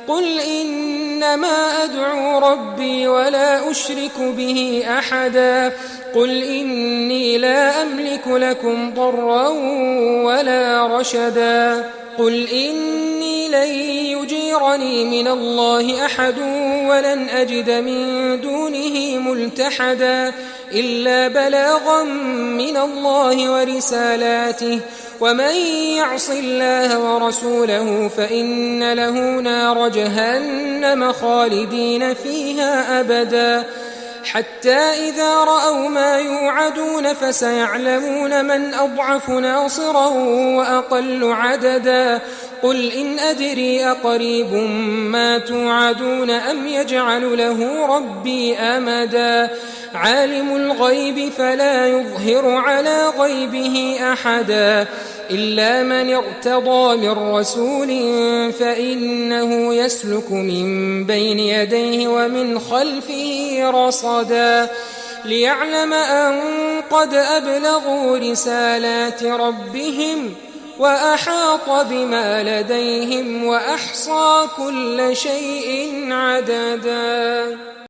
قل إنما أدعو ربي ولا أشرك به أحدا قل إني لا أملك لكم ضرا ولا رشدا قل إني لن يجيرني من الله أحد ولن أجد من دونه ملتحدا إلا بلاغا من الله ورسالاته ومن يعص الله ورسوله فإن له نار جهنم خالدين فيها أبدا حتى إذا رأوا ما يوعدون فسيعلمون من أضعف ناصرا وأقل عددا قل إن أدري أقريب ما توعدون أم يجعل له ربي أمدا عالم الغيب فلا يظهر على غيبه أحدا إلا من ارتضى من رسول فإنه يسلك من بين يديه ومن خلفه رصدا ليعلم أن قد أبلغوا رسالات ربهم وأحاط بما لديهم وأحصى كل شيء عددا.